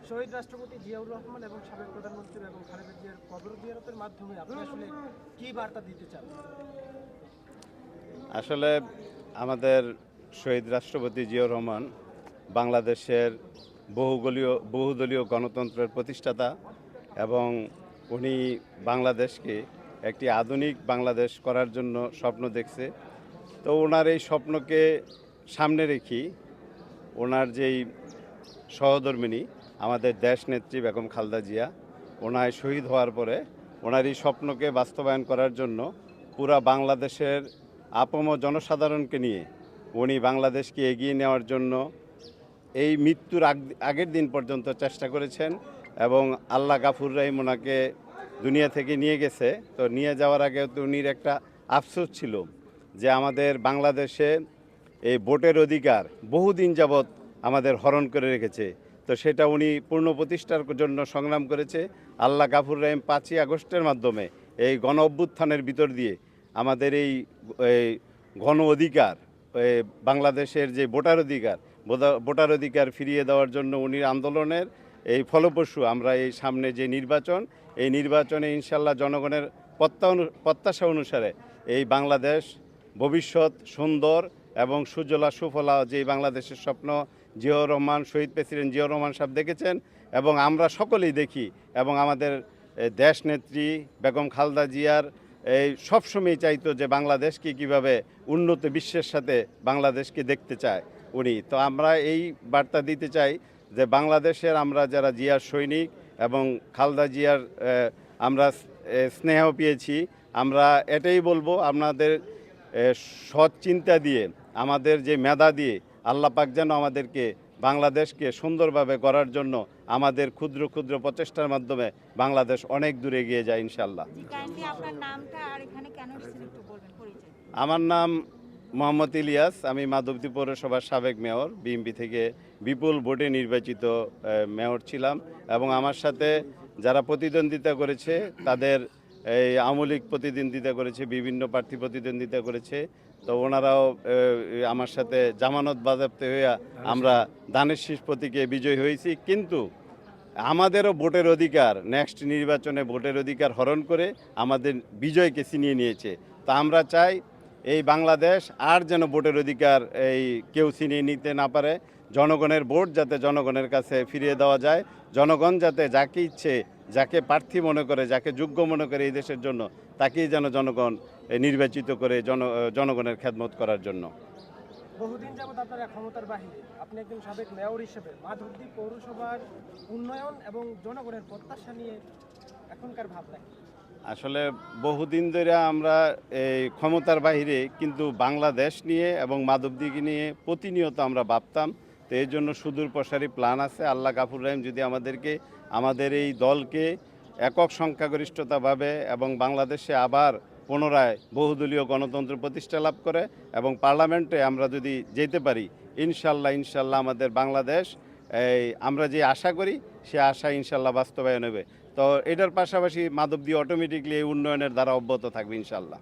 শহীদ রাষ্ট্রপতি জিয়াউর রহমান এবং সাবেক প্রধানমন্ত্রী এবং খালেদা জিয়ার কবর জিয়ারতের মাধ্যমে আপনি আসলে কি বার্তা দিতে চান? আসলে আমাদের শহীদ রাষ্ট্রপতি জিয়াউর রহমান বাংলাদেশের বহুদলীয় গণতন্ত্রের প্রতিষ্ঠাতা এবং উনি বাংলাদেশকে একটি আধুনিক বাংলাদেশ করার জন্য স্বপ্ন দেখছে। তো ওনার এই স্বপ্নকে সামনে রেখেই ওনার যেই সহধর্মিণী আমাদের দেশনেত্রী বেগম খালেদা জিয়া, ওনার শহীদ হওয়ার পরে ওনার এই স্বপ্নকে বাস্তবায়ন করার জন্য পুরা বাংলাদেশের আপম জনসাধারণকে নিয়ে উনি বাংলাদেশকে এগিয়ে নেওয়ার জন্য এই মৃত্যুর আগের দিন পর্যন্ত চেষ্টা করেছেন এবং আল্লাহ গাফুর রহিম ওনাকে দুনিয়া থেকে নিয়ে গেছে। তো নিয়ে যাওয়ার আগে তো উনির একটা আফসোস ছিল যে আমাদের বাংলাদেশে এই ভোটের অধিকার বহুদিন যাবৎ আমাদের হরণ করে রেখেছে। তো সেটা উনি পূর্ণ প্রতিষ্ঠার জন্য সংগ্রাম করেছে। আল্লাহ গাফুর রহিম 5ই আগস্টের মাধ্যমে এই গণ অভ্যুত্থানের ভিতর দিয়ে আমাদের এই গণ অধিকার, বাংলাদেশের যে ভোটার অধিকার ফিরিয়ে দেওয়ার জন্য উনি আন্দোলনের এই ফলপ্রসূ আমরা এই সামনে যে নির্বাচন, এই নির্বাচনে ইনশাল্লাহ জনগণের প্রত্যাশা অনুসারে এই বাংলাদেশ ভবিষ্যৎ সুন্দর এবং সুজলা সুফলা যে বাংলাদেশের স্বপ্ন জিয়াউর রহমান, শহীদ প্রেসিডেন্ট জিয়াউর রহমান সাহেব দেখেছেন এবং আমরা সকলেই দেখি এবং আমাদের দেশনেত্রী বেগম খালেদা জিয়ার এই সবসময় চাইতো যে বাংলাদেশকে কিভাবে উন্নত বিশ্বের সাথে বাংলাদেশকে দেখতে চায় উনি। তো আমরা এই বার্তা দিতে চাই যে বাংলাদেশের আমরা যারা জিয়ার সৈনিক এবং খালেদা জিয়ার আমরা স্নেহ পেয়েছি, আমরা এটাই বলবো আপনাদের সৎ চিন্তা দিয়ে আমাদের যে মেধা দিয়ে আল্লাহ পাক যেন আমাদেরকে বাংলাদেশকে সুন্দরভাবে গড়ার জন্য আমাদের ক্ষুদ্র ক্ষুদ্র প্রচেষ্টার মাধ্যমে বাংলাদেশ অনেক দূরে এগিয়ে যায় ইনশাল্লাহ। আমার নাম মোহাম্মদ ইলিয়াস, আমি মাধবদী পৌরসভার সাবেক মেয়র, বিএনপি থেকে বিপুল ভোটে নির্বাচিত মেয়র ছিলাম এবং আমার সাথে যারা প্রতিদ্বন্দ্বিতা করেছে তাদের এই আমলিক প্রতিদ্বন্দ্বিতা করেছে, বিভিন্ন প্রার্থী প্রতিদ্বন্দ্বিতা করেছে। তো ওনারাও আমার সাথে জামানত বাজেয়াপ্ত হইয়া আমরা দানের শীষ প্রতীকে বিজয়ী হয়েছি, কিন্তু আমাদেরও ভোটের অধিকার নেক্সট নির্বাচনে ভোটের অধিকার হরণ করে আমাদের বিজয়কে ছিনিয়ে নিয়েছে। তা আমরা চাই এই বাংলাদেশ আর যেন ভোটের অধিকার এই কেউ ছিনিয়ে নিতে না পারে। জনগণের ভোট যাতে জনগণের কাছে ফিরিয়ে দেওয়া যায়, জনগণ যাতে যাকে ইচ্ছে, যাকে প্রার্থী মনে করে, যাকে যোগ্য মনে করে এই দেশের জন্য, তাকেই যেন জনগণ নির্বাচিত করে জনগণের খেদমত করার জন্য। বহুদিন যাবৎ আপনারা ক্ষমতার বাহিরে, আপনি একজন সাবেক মেয়র হিসেবে মাধবদী পৌরসভার উন্নয়ন এবং জনগণের প্রত্যাশা নিয়ে এখনকার ভাবনা কি? আসলে বহুদিন ধরে আমরা এই ক্ষমতার বাহিরে, কিন্তু বাংলাদেশ নিয়ে এবং মাধবদীকে নিয়ে প্রতিনিয়ত আমরা ভাবতাম। তো এই জন্য সুদূর প্রসারী প্ল্যান আছে। আল্লাহ গাফুর রহিম যদি আমাদেরকে, আমাদের এই দলকে একক সংখ্যাগরিষ্ঠতাভাবে এবং বাংলাদেশে আবার পুনরায় বহুদলীয় গণতন্ত্র প্রতিষ্ঠা লাভ করে এবং পার্লামেন্টে আমরা যদি যেতে পারি, ইনশাল্লাহ আমাদের বাংলাদেশ আমরা যে আশা করি সে আশা ইনশাল্লাহ বাস্তবায়ন হবে। তো এটার পাশাপাশি মাধবদী অটোমেটিকলি এই উন্নয়নের দ্বারা অব্যাহত থাকবে ইনশাল্লাহ।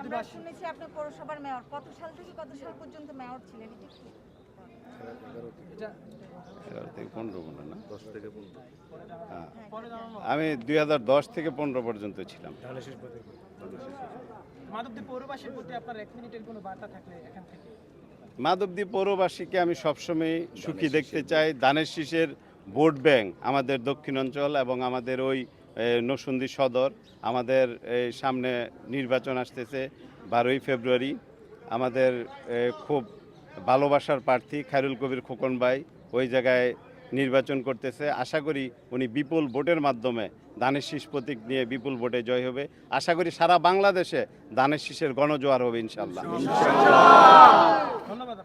আমরা শুনেছি আপনি পৌরসভার মেয়র, কত সাল থেকে কত সাল পর্যন্ত মেয়র ছিলেন? এটা কি 11 থেকে 15 মনে না, 10 থেকে 15। হ্যাঁ, আমি 2010 থেকে 15 পর্যন্ত ছিলাম। মাধবদী পৌরবাসীর প্রতি আপনার 1 মিনিটের কোনো বার্তা থাকলে এখান থেকে। মাধবদী পৌরবাসীকে আমি সবসময় সুখী দেখতে চাই। দানের শীষের ভোট ব্যাংক আমাদের দক্ষিণাঞ্চল এবং আমাদের ওই নরসিংদী সদর, আমাদের সামনে নির্বাচন আসতেছে 12ই ফেব্রুয়ারি। আমাদের খুব ভালোবাসার প্রার্থী খায়রুল কবির খোকন ভাই ওই জায়গায় নির্বাচন করতেছে। আশা করি উনি বিপুল ভোটের মাধ্যমে দানের শীষ প্রতীক নিয়ে বিপুল ভোটে জয় হবে। আশা করি সারা বাংলাদেশে দানের শীষের গণজোয়ার হবে ইনশাল্লাহ। ধন্যবাদ।